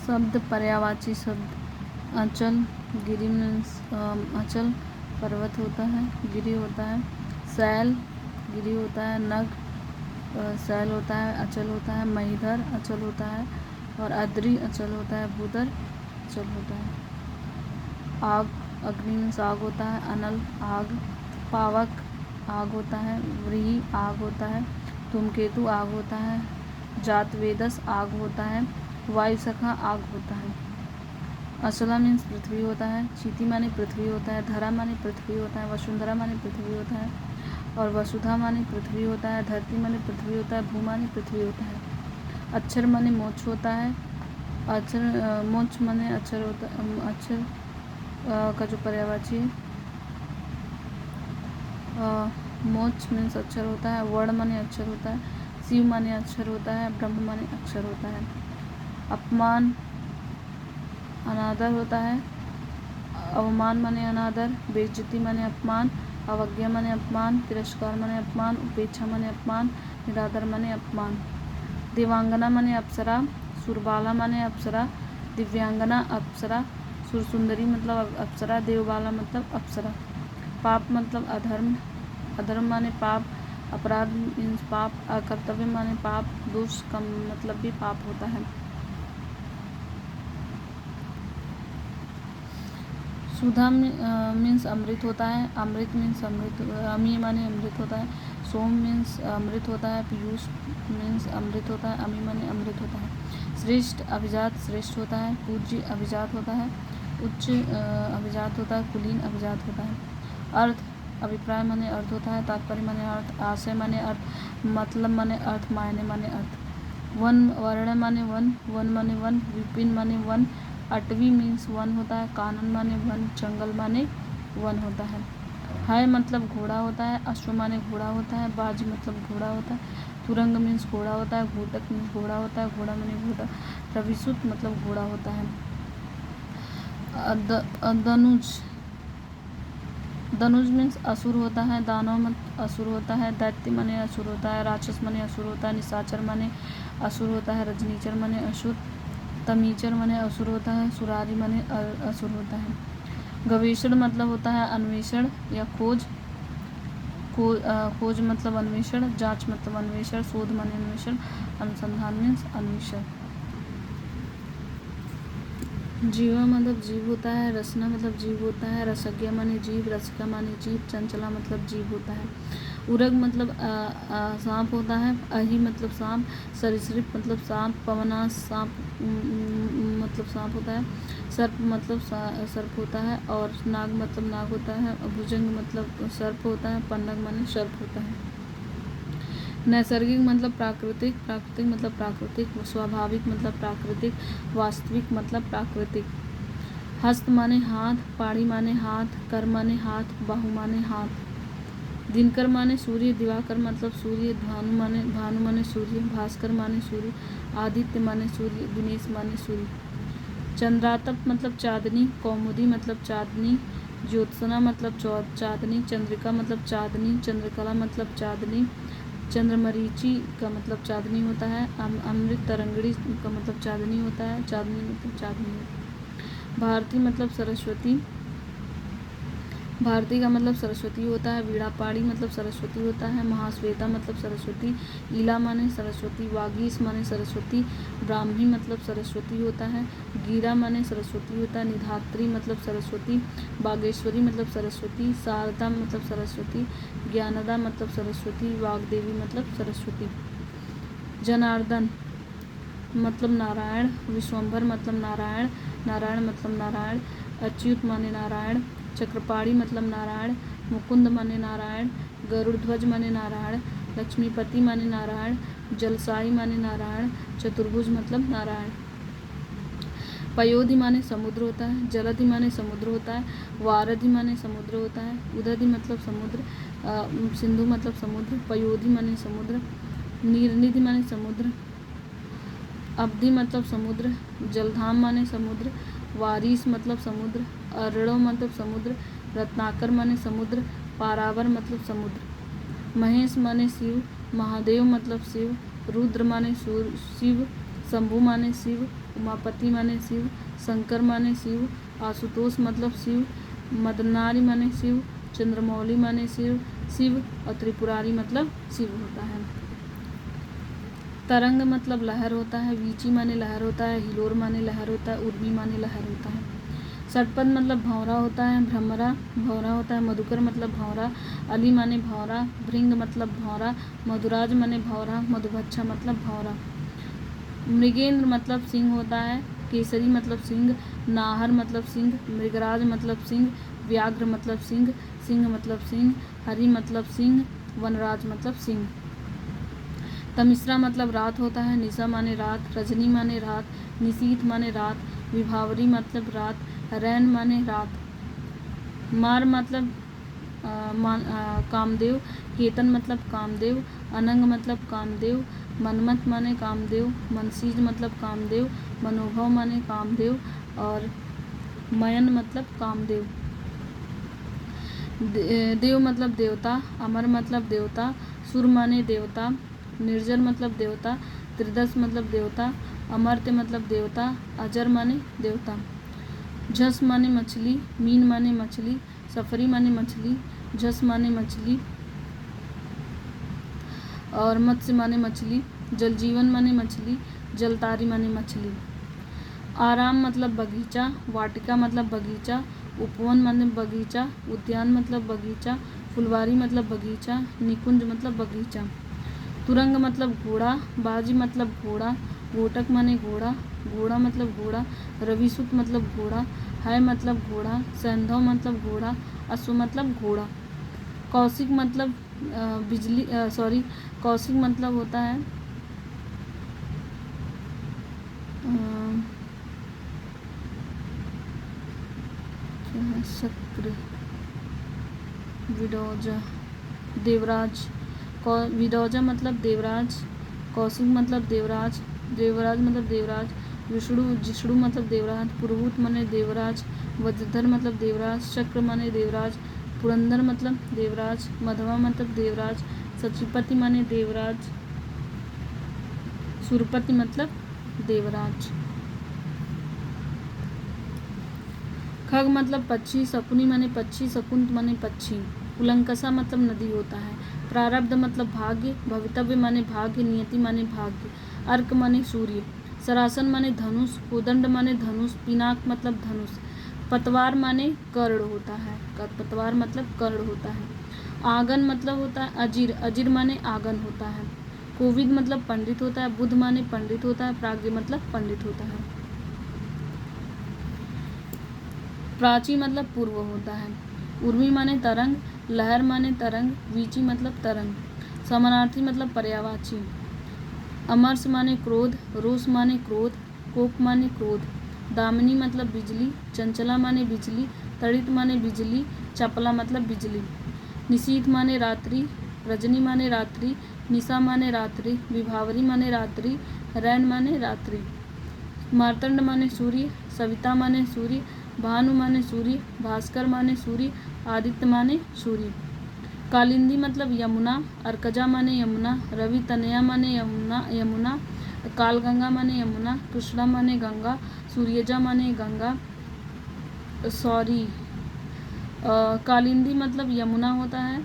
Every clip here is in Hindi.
शब्द पर्यायवाची शब्द अचल, गिरि मीन्स अचल पर्वत होता है, गिरि होता है। शैल गिरि होता है। नग शैल होता है, अचल होता है। महीधर अचल होता है और अद्रि अचल होता है। भूधर अचल होता है। आग अग्नि मीन्स आग होता है। अनल आग। पावक आग होता है। व्रीहि आग होता है। धूमकेतु आग होता है। जातवेदस आग होता है। वायुसखा आग होता है। अचला मीन्स पृथ्वी होता है। चीति माने पृथ्वी होता है। धरा माने पृथ्वी होता है। वसुंधरा माने पृथ्वी होता है और वसुधा माने पृथ्वी होता है। धरती माने पृथ्वी होता है। भू माने पृथ्वी होता है। अक्षर माने मोक्ष होता है। अक्षर मोक्ष माने अक्षर होता है। अक्षर का जो पर्यायवाची मोक्ष मीन्स अक्षर होता है। वर्ण माने अक्षर होता है। शिव माने अक्षर होता है। ब्रह्म माने अक्षर होता है। अपमान अनादर होता है। अवमान माने अनादर। बेइज्जती माने अपमान। अवज्ञा माने अपमान। तिरस्कार माने अपमान। उपेक्षा माने अपमान। निरादर माने अपमान। देवांगना माने अप्सरा। सुरबाला माने अप्सरा। दिव्यांगना अप्सरा। सुरसुंदरी मतलब अप्सरा। देवबाला मतलब अप्सरा। पाप मतलब अधर्म। अधर्म माने पाप। अपराध मीन्स पाप। अकर्तव्य माने पाप। दोष का मतलब भी पाप होता है। सुधा मीन्स अमृत होता है। अमृत मीन्स अमृत। अमी माने अमृत होता है। सोम मीन्स अमृत होता है। पीयूष मीन्स अमृत होता है। अमी माने अमृत होता है। श्रेष्ठ अभिजात श्रेष्ठ होता है। पूज्य अभिजात होता है। उच्च अभिजात होता है। कुलीन अभिजात होता है। अर्थ अभिप्राय माने अर्थ होता है। तात्पर्य माने अर्थ। आशय माने अर्थ। मतलब माने अर्थ। मायने माने अर्थ। वन वर्ण माने वन। वन माने वन। विपिन माने वन। अटवी मीन्स वन होता है। कानन माने वन। जंगल माने वन होता है मतलब घोड़ा होता है। अश्व माने घोड़ा होता है। बाज मतलब घोड़ा होता है। तुरंग मीन्स घोड़ा होता है। घोटक मीन्स घोड़ा होता है। घोड़ा माने घोड़ा। रविसुत मतलब घोड़ा होता है। दनुज दनुज मीन्स असुर होता है। दानव मत असुर होता है। दैत्य माने असुर होता है। राक्षस माने असुर होता है। निशाचर माने असुर होता है। रजनीचर माने असुर। तमीचर माने असुर होता है। सुरारी माने असुर होता है। गवेषण मतलब होता है अन्वेषण या खोज। खोज मतलब अन्वेषण। जांच मतलब अन्वेषण। शोध माने अन्वेषण। अनुसंधान मीन्स अन्वेषण। जीवा मतलब जीव होता है। रसना मतलब जीव होता है। रसज्ञा माने जीव। रसिका माने जीव। चंचला मतलब जीव होता है। उरग मतलब सांप होता है। अहि मतलब सांप। सरीसृप मतलब सांप। पवनास सांप मतलब सांप होता है। सर्प मतलब सर्प होता है और नाग मतलब नाग होता है। भुजंग मतलब सर्प होता है। पन्नग माने सर्प होता है। नैसर्गिक मतलब प्राकृतिक। प्राकृतिक मतलब प्राकृतिक। स्वाभाविक मतलब प्राकृतिक। वास्तविक मतलब प्राकृतिक। हस्त माने हाथ। पाड़ी माने हाथ। कर माने हाथ। बाहु माने हाथ। दिनकर माने सूर्य। दिवाकर मतलब सूर्य। भानु माने सूर्य। भास्कर माने सूर्य। आदित्य माने सूर्य। दिनेश माने सूर्य। चंद्रातप मतलब चांदनी। कौमुदी मतलब चांदनी। ज्योत्सना मतलब चांदनी। चंद्रिका मतलब चांदनी। चंद्रकला मतलब चांदनी। चंद्रमरीचि का मतलब चांदनी होता है। अमृत तरंगड़ी का मतलब चांदनी होता है। चांदनी मतलब चांदनी। भारती मतलब सरस्वती। भारती का मतलब सरस्वती होता है। वीणापाणी मतलब सरस्वती होता है। महाश्वेता मतलब सरस्वती। ईला माने सरस्वती। वागीश माने सरस्वती। ब्राह्मी मतलब सरस्वती होता है। गीरा माने सरस्वती होता है। निधात्री मतलब सरस्वती। बागेश्वरी मतलब सरस्वती। शारदा मतलब सरस्वती। ज्ञानदा मतलब सरस्वती। वाग्देवी मतलब सरस्वती। जनार्दन मतलब नारायण। विश्वम्भर मतलब नारायण। नारायण मतलब नारायण। अच्युत माने नारायण। चक्रपाणी मतलब नारायण। मुकुंद माने नारायण। गरुड़ध्वज माने नारायण। लक्ष्मीपति माने नारायण। जलसाई माने नारायण। चतुर्भुज मतलब नारायण। पयोधि माने समुद्र होता है। जलधि माने समुद्र होता है। वारधि माने समुद्र होता है। उदधि मतलब समुद्र। सिंधु मतलब समुद्र। पयोधि माने समुद्र। नीरनिधि माने समुद्र। अवधि मतलब समुद्र। जलधाम माने समुद्र। वारिस मतलब समुद्र। अरणो मतलब समुद्र। रत्नाकर माने समुद्र। पारावर मतलब समुद्र। महेश माने शिव। महादेव मतलब शिव। रुद्र माने शिव। शंभु माने शिव, उमापति माने शिव, शंकर माने शिव, आशुतोष मतलब शिव, मदनारी माने शिव, चंद्रमौली माने शिव और त्रिपुरारी मतलब शिव होता है। तरंग मतलब लहर होता है, वीची माने लहर होता है, हिलोर माने लहर होता है, उर्मी माने लहर होता है। षटपद मतलब भंवरा होता है, भ्रमरा भंवरा होता है, मधुकर मतलब भंवरा, अली माने भंवरा, भृंग मतलब भंवरा, मधुराज माने भंवरा, मधुभच्छा मतलब भंवरा। मृगेंद्र मतलब सिंह होता है, केसरी मतलब सिंह, नाहर मतलब सिंह, मृगराज मतलब सिंह, व्याघ्र मतलब सिंह, सिंह मतलब सिंह, हरि मतलब सिंह, वनराज मतलब सिंह। तमिश्रा मतलब रात होता है, निशा माने रात, रजनी माने रात, निशीथ माने रात, विभावरी मतलब रात, रैन माने रात। मार मतलब कामदेव, केतन मतलब कामदेव, अनंग मतलब कामदेव, मनमत माने कामदेव, मनसीज मतलब कामदेव, मनोभव माने कामदेव और मयन मतलब कामदेव। देव मतलब देवता, अमर मतलब देवता, सुर माने देवता, निर्जर मतलब देवता, त्रिदश मतलब देवता, अमर्त्य मतलब देवता, अजर माने देवता। झस माने मछली, मीन माने मछली, सफरी माने मछली, झस माने मछली और मत्स्य माने मछली, जल जीवन माने मछली, जलतारी माने मछली। आराम मतलब बगीचा, वाटिका मतलब बगीचा, उपवन माने बगीचा, उद्यान मतलब बगीचा, फुलवारी मतलब बगीचा, निकुंज मतलब बगीचा। तुरंग मतलब घोड़ा, बाजी मतलब घोड़ा, घोटक माने घोड़ा, घोड़ा मतलब घोड़ा, रविसुत मतलब घोड़ा, है मतलब घोड़ा, सैंधव मतलब घोड़ा, अश्व मतलब घोड़ा। कौशिक मतलब कौशिक मतलब होता है शक्र, विडोजा, देवराज। विडोजा मतलब देवराज, कौशिक मतलब देवराज, देवराज मतलब देवराज, जिष्णु मतलब देवराज, पुरोहित माने देवराज, वज्रधर मतलब देवराज, शक्र माने देवराज, पुरंदर मतलब देवराज, मधवा मतलब देवराज, सचिपति माने देवराज, सुरपति मतलब देवराज। खग मतलब पक्षी, शकुनी माने पक्षी, शकुंत माने पक्षी। उलंकसा मतलब नदी होता है। प्रारब्ध मतलब भाग्य, भवितव्य माने भाग्य, नियति माने भाग्य, अर्क माने सूर्य, सरासन माने धनुष, कोदंड माने धनुष, पिनाक मतलब धनुष, पतवार माने कर्ण होता है, पतवार मतलब कर्ण होता है। आगन मतलब होता है अजीर, अजीर माने आगन होता है। कोविद मतलब पंडित होता है, बुध माने पंडित होता है, प्राज्ञ मतलब पंडित होता है। प्राची मतलब पूर्व होता है। उर्मी माने तरंग, लहर माने तरंग, वीची मतलब तरंग, समानार्थी मतलब पर्यायवाची। अमर्ष माने क्रोध, रोष माने क्रोध, कोप माने क्रोध। दामिनी मतलब बिजली, चंचला माने बिजली, तड़ित माने बिजली, चपला मतलब बिजली। निशीथ माने रात्रि, रजनी माने रात्रि, निशा माने रात्रि, विभावरी माने रात्रि, रैन माने रात्रि। मार्तंड माने सूर्य, सविता माने सूर्य, भानु माने सूर्य, भास्कर माने सूर्य, आदित्य माने सूर्य। कालिंदी मतलब यमुना, अर्कजा माने यमुना, रवि तनया माने यमुना, कालगंगा माने यमुना, कृष्णा माने गंगा, सूर्यजा माने गंगा। कालिंदी मतलब यमुना होता है,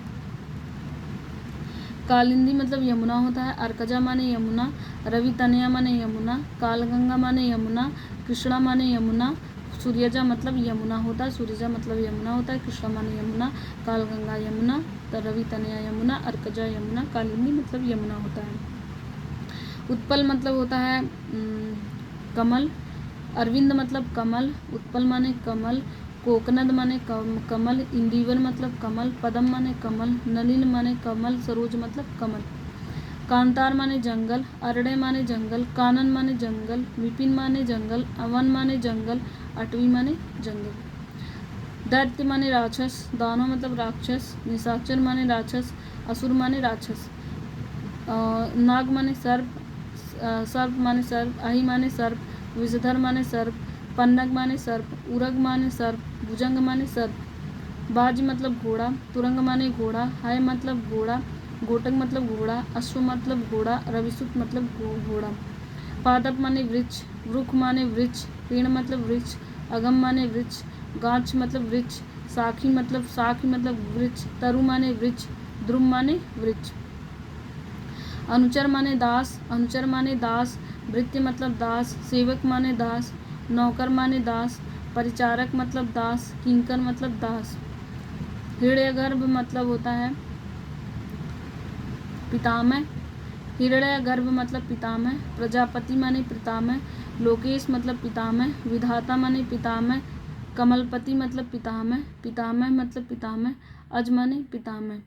कालिंदी मतलब यमुना होता है, अर्कजा माने यमुना, रवि तनया माने यमुना, कालगंगा माने यमुना, कृष्णा माने यमुना, सूर्यजा मतलब यमुना होता है, सूर्यजा मतलब यमुना होता है, कृष्णा माने यमुना, कालगंगा यमुना, रवि तनया यमुना, अर्कजा यमुना, कालिंदी मतलब यमुना होता है। उत्पल मतलब होता है कमल, अरविंद मतलब कमल, उत्पल माने कमल, कोकनद माने कमल, इंदिवर मतलब कमल, पदम माने कमल, नलिन माने कमल, सरोज मतलब कमल। कांतार माने जंगल, अरण्य माने जंगल, कानन माने जंगल, विपिन माने जंगल, अवन माने जंगल, अटवी माने जंगल। दैत्य माने राक्षस, दानव मतलब राक्षस, निशाचर माने राक्षस, असुर माने राक्षस। नाग माने सर्प, सर्प माने सर्प, अहि माने सर्प, विषधर माने सर्प, पन्नग माने सर्प, उरग माने सर्प, भुजंग माने सर्प। बाज मतलब घोड़ा, तुरंग माने घोड़ा, है मतलब घोड़ा, घोटक मतलब घोड़ा, अश्व मतलब घोड़ा, रविसुत मतलब घोड़ा। पादप माने वृक्ष, रुख माने वृक्ष, पेड़ मतलब वृक्ष, अगम माने वृक्ष, गाछ मतलब वृक्ष, शाखी मतलब वृक्ष, तरु माने वृक्ष, द्रुम माने वृक्ष। अनुचर माने दास, भृत्य मतलब दास, सेवक माने दास, नौकर माने दास, परिचारक मतलब दास, किंकर मतलब दास। हिरण्यगर्भ मतलब होता है पितामह, हिरण्यगर्भ मतलब पितामह, प्रजापति माने पितामह, लोकेश मतलब पितामह, विधाता माने पितामह, कमलपति मतलब पितामह, पितामह मतलब पितामह, अज माने पितामह।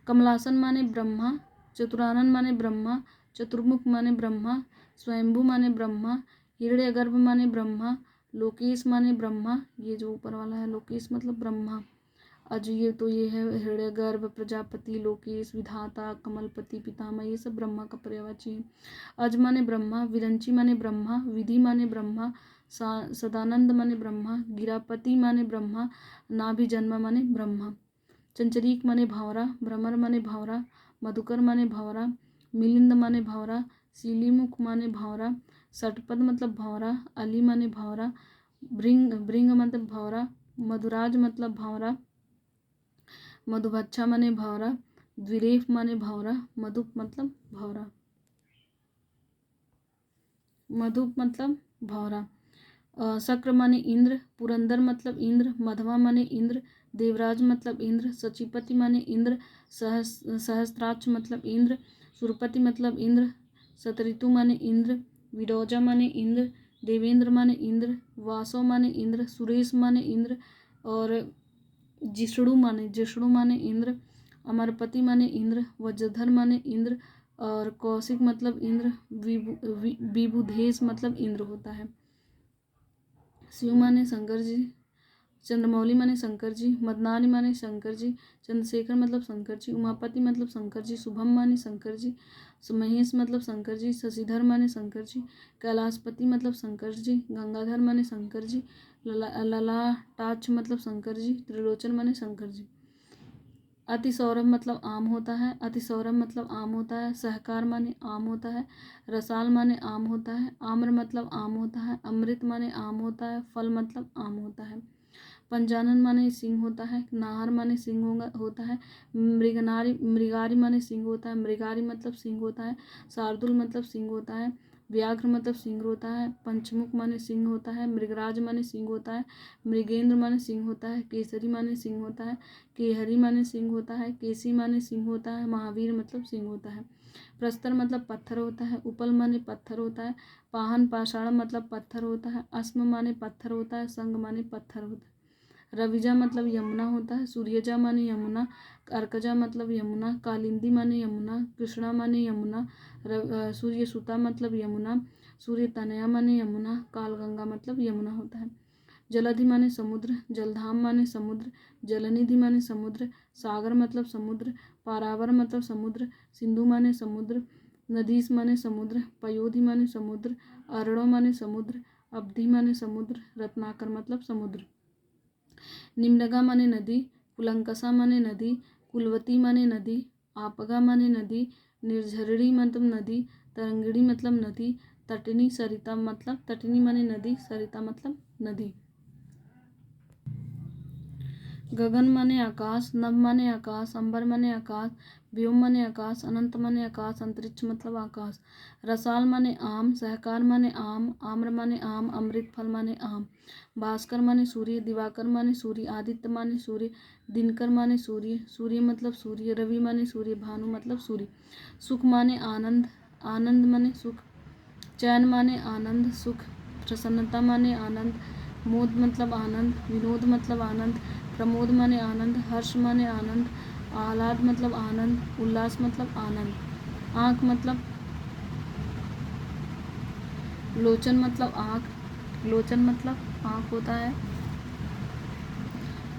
कमलासन माने ब्रह्मा, चतुरानन माने ब्रह्मा, चतुर्मुख माने ब्रह्मा, स्वयंभू माने ब्रह्मा, हिरण्यगर्भ माने ब्रह्मा, लोकेश माने ब्रह्मा। ये जो ऊपर वाला है लोकेश मतलब ब्रह्मा। अज ये है हिरण्यगर्भ, प्रजापति, लोकेश, विधाता, कमलपति, पितामह, ये सब ब्रह्मा का पर्यायवाची है। अज माने ब्रह्मा, विरंची माने ब्रह्मा, विधि माने ब्रह्मा, सदानंद माने ब्रह्मा, गिरापति माने ब्रह्मा, नाभि जन्म माने ब्रह्मा। चंचरीक माने भावरा, भ्रमर माने भावरा, मधुकर माने भावरा, मिलिंद माने भावरा, सीलीमुख माने भावरा, षटपद मतलब भावरा, अली माने भावरा, भृंग मतलब भावरा, मधुराज मतलब भावरा, मधुभच्छा माने भावरा, द्विरेफ माने भावरा, मधुप मतलब भावरा, मधुप मतलब भावरा। शक्र माने इंद्र, पुरंदर मतलब इंद्र, मधवा माने इंद्र, देवराज मतलब इंद्र, सचिपति माने इंद्र, सहस्त्राक्ष मतलब इंद्र, सुरपति मतलब इंद्र, सतऋतु माने इंद्र, विडोजा माने इंद्र, देवेंद्र माने इंद्र, वासव माने इंद्र, सुरेश माने इंद्र और जिष्णु माने इंद्र, अमरपति माने इंद्र, वज्रधर माने इंद्र और कौशिक मतलब इंद्र, विबुधेश मतलब इंद्र होता है। शिव माने शंकर जी, चंद्रमौली माने शंकर जी, मदनानी माने शंकर जी, चंद्रशेखर मतलब शंकर जी, उमापति मतलब शंकर जी, शुभम माने शंकर जी, महेश मतलब शंकर जी, शशिधर माने शंकर जी, कैलाशपति मतलब शंकर जी, गंगाधर माने शंकर जी, ललाटाक्ष मतलब शंकर जी, त्रिलोचन माने शंकर जी। अति सौरभ मतलब आम होता है, अति सौरभ मतलब आम होता है, सहकार माने आम होता है, रसाल माने आम होता है, आम्र मतलब आम होता है, अमृत माने आम होता है, फल मतलब आम होता है। पंजानन माने सिंह होता है, नाहर माने सिंह होता है, मृगारी माने सिंह होता है, मृगारी मतलब सिंह होता है, शार्दुल मतलब सिंह होता है, व्याघ्र मतलब सिंह होता है, पंचमुख माने सिंह होता है, मृगराज माने सिंह होता है, मृगेंद्र माने सिंह होता है, केसरी माने सिंह होता है, केहरी माने सिंह होता है, केसी माने सिंह होता है, महावीर मतलब सिंह होता है। प्रस्तर मतलब पत्थर होता है, उपल माने पत्थर होता है, पाहन पाषाण मतलब पत्थर होता है, अस्म माने पत्थर होता है, संग माने पत्थर होता है। रविजा मतलब यमुना होता है, सूर्यजा माने यमुना, अर्कजा मतलब यमुना, कालिंदी माने यमुना, कृष्णा माने यमुना, सूर्य सुता मतलब यमुना, सूर्य तनया माने यमुना, कालगंगा मतलब यमुना होता है। जलधि माने समुद्र, जलधाम माने समुद्र, जलनिधि माने समुद्र, सागर मतलब समुद्र, पारावर मतलब समुद्र, सिंधु माने समुद्र, नदीस माने समुद्र, पयोधि माने समुद्र, अरणो माने समुद्र, अवधि माने समुद्र, रत्नाकर मतलब समुद्र। निम्नगा माने नदी, कुलंकसा माने नदी, कुलवती माने नदी, आपगा माने नदी, निर्झरणी मतलब नदी, तरंगिणी मतलब नदी, तटिनी सरिता मतलब तटिनी माने नदी, सरिता मतलब नदी। गगन माने आकाश, नभ माने आकाश, अंबर माने आकाश, व्योम माने आकाश, अनंत माने आकाश, अंतरिक्ष मतलब आकाश। रसाल माने आम, सहकार माने आम, आम्र माने आम, अमृत फल माने आम। भास्कर माने सूर्य, दिवाकर माने सूर्य, आदित्य माने सूर्य, दिनकर माने सूर्य, सूर्य मतलब सूर्य, रवि माने सूर्य, भानु मतलब सूर्य। सुख माने आनंद, आनंद माने सुख, चैन माने आनंद, सुख, प्रसन्नता माने आनंद, मोद मतलब आनंद, विनोद मतलब आनंद, प्रमोद माने आनंद, हर्ष माने आनंद, आह्लाद मतलब आनंद, उल्लास मतलब आनंद। आँख मतलब लोचन मतलब आँख, लोचन मतलब आँख होता है,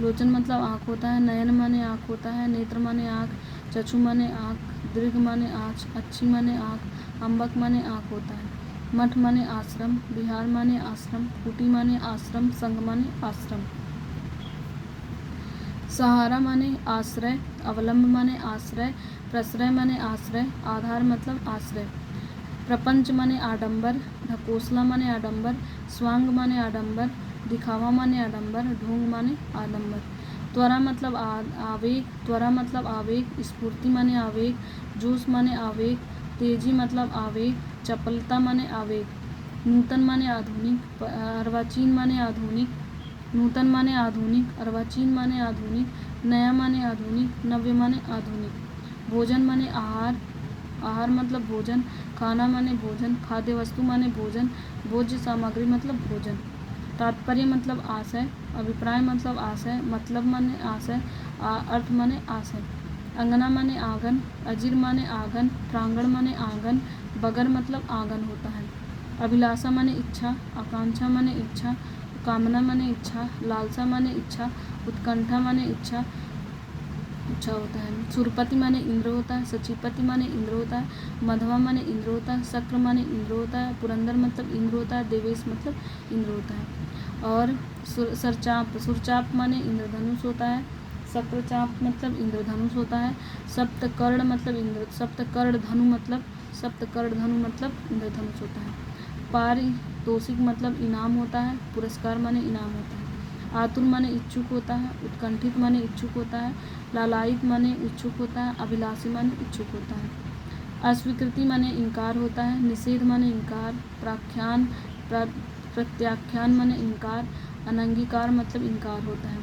लोचन मतलब आँख होता है। नयन माने आँख होता है, नेत्र माने आँख, चक्षु माने आँख, दीर्घ माने आँख, अच्छी माने आँख, अम्बक माने आँख होता है। मठ माने आश्रम, विहार माने आश्रम, कुटी माने आश्रम, संग माने आश्रम। सहारा माने आश्रय, अवलंब माने आश्रय, प्रश्रय माने आश्रय, आधार मतलब आश्रय। प्रपंच माने आडंबर, ढकोसला माने आडंबर, स्वांग माने आडंबर, दिखावा माने आडंबर, ढोंग माने आडंबर। त्वरा मतलब आवेग, त्वरा मतलब आवेग, स्फूर्ति माने आवेग, जोश माने आवेग, तेजी मतलब आवेग, चपलता माने आवेग। नूतन माने आधुनिक, अर्वाचीन माने आधुनिक, नूतन माने आधुनिक, अर्वाचीन माने आधुनिक, नया माने आधुनिक, नव्य माने आधुनिक। भोजन माने आहार, आहार मतलब भोजन, खाना माने भोजन, खाद्य वस्तु माने भोजन, भोज्य सामग्री मतलब भोजन। तात्पर्य मतलब आशय, अभिप्राय मतलब आशय, मतलब माने आशय, अर्थ माने आशय। अंगना माने आंगन, अजीर माने आंगन, प्रांगण माने आंगन, बगर मतलब आंगन होता है। अभिलाषा माने इच्छा, आकांक्षा माने इच्छा, कामना माने इच्छा, लालसा माने इच्छा, उत्कंठा माने इच्छा होता है। सुरपति माने इंद्र होता है, सचिपति माने इंद्र होता है, मधवा माने इंद्र होता है, शक्र माने इंद्र होता है, पुरंदर मतलब इंद्र होता है, देवेश मतलब इंद्र होता है। और सरचाप, सुरचाप माने इंद्रधनुष होता है, शक्रचाप मतलब इंद्रधनुष होता है, सप्तकर्ण मतलब सप्तकर्ण धनु मतलब इंद्रधनुष होता है। पारितोषिक मतलब इनाम होता है, पुरस्कार माने इनाम होता है। आतुर माने इच्छुक होता है, उत्कंठित माने इच्छुक होता है, लालायित माने इच्छुक होता है, अभिलाषी माने इच्छुक होता है। अस्वीकृति माने इनकार होता है, निषेध माने इनकार, प्राख्यान प्रत्याख्यान माने इनकार, अनंगीकार मतलब इनकार होता है।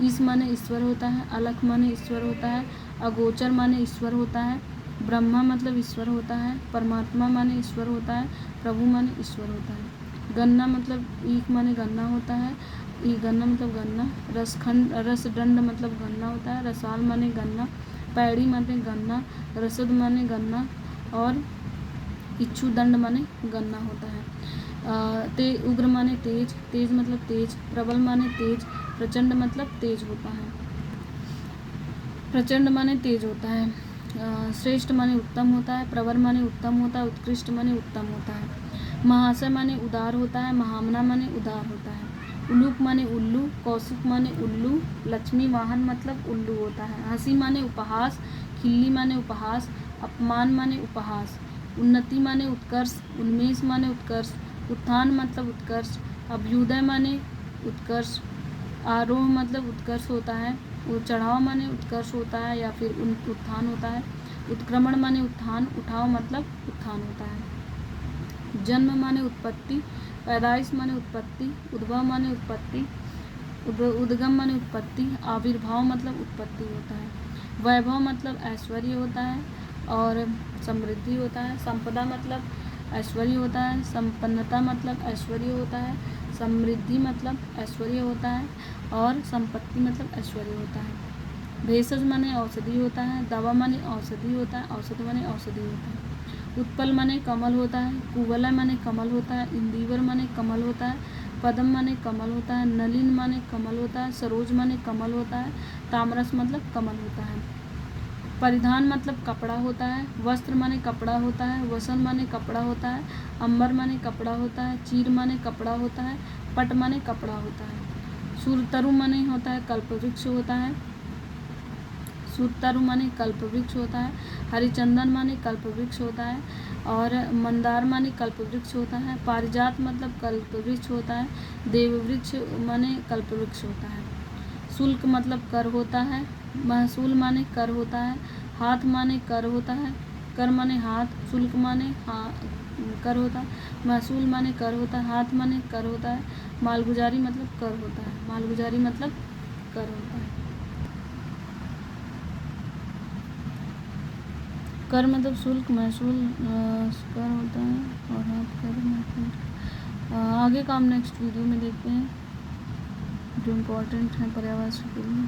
ईश माने ईश्वर होता है, अलख माने ईश्वर होता है, अगोचर माने ईश्वर होता है, ब्रह्मा मतलब ईश्वर होता है, परमात्मा माने ईश्वर होता है, प्रभु माने ईश्वर होता है। गन्ना मतलब ईख माने गन्ना होता है, गन्ना मतलब गन्ना, रसदंड मतलब गन्ना होता है, रसाल माने गन्ना, पैड़ी माने गन्ना, रसद माने गन्ना और इच्छुदंड माने गन्ना होता है। उग्र माने तेज, तेज मतलब तेज, प्रबल माने तेज, प्रचंड मतलब तेज होता है, प्रचंड माने तेज होता है। श्रेष्ठ माने उत्तम होता है, प्रवर माने उत्तम होता है, उत्कृष्ट माने उत्तम होता है। महाशय माने उदार होता है, महामना माने उदार होता है। उलूक माने उल्लू, कौशिक माने उल्लू, लक्ष्मी वाहन मतलब उल्लू होता है। हंसी माने उपहास, खिल्ली माने उपहास, अपमान माने उपहास। उन्नति माने उत्कर्ष, उन्मेष माने उत्कर्ष, उत्थान मतलब उत्कर्ष, अभ्युदय माने उत्कर्ष, आरोह मतलब उत्कर्ष होता है, चढ़ाव माने उत्कर्ष होता है या फिर उत्थान होता है। उत्क्रमण माने उत्थान, उठाव मतलब उत्थान होता है। जन्म माने उत्पत्ति, पैदाइश माने उत्पत्ति, उद्भव माने उत्पत्ति, उद्गम माने उत्पत्ति, आविर्भाव मतलब उत्पत्ति होता है। वैभव मतलब ऐश्वर्य होता है और समृद्धि होता है। संपदा मतलब ऐश्वर्य होता है, संपन्नता मतलब ऐश्वर्य होता है, समृद्धि मतलब ऐश्वर्य होता है और संपत्ति मतलब ऐश्वर्य होता है। भेषज माने औषधि होता है, दवा माने औषधि होता है, औषध माने औषधि होता है। उत्पल माने कमल होता है, कुवलय माने कमल होता है, इंदिवर माने कमल होता है, पद्म माने कमल होता है, नलिन माने कमल होता है, सरोज माने कमल होता है, तामरस मतलब कमल होता है। परिधान मतलब कपड़ा होता है, वस्त्र माने कपड़ा होता है, वसन माने कपड़ा होता है, अंबर माने कपड़ा होता है, चीर माने कपड़ा होता है, पट माने कपड़ा होता है। सूरतरु माने होता है कल्पवृक्ष होता है, सूरतरु माने कल्पवृक्ष होता है। हरिचंदन माने कल्पवृक्ष होता है और मंदार माने कल्पवृक्ष होता है। पारिजात मतलब कल्पवृक्ष होता है। देववृक्ष माने कल्पवृक्ष होता है। शुल्क मतलब कर होता है, महसूल माने कर होता है, हाथ माने कर होता है, कर माने हाथ, शुल्क माने कर होता है, महसूल माने कर होता है, हाथ माने कर होता है, मालगुजारी मतलब कर होता है, मालगुजारी मतलब कर होता है। कर मतलब शुल्क, महसूल कर होता है और हाथ कर महसूल। आगे का हम नेक्स्ट वीडियो में देखते हैं जो इम्पोर्टेंट है पर्यावरण के लिए।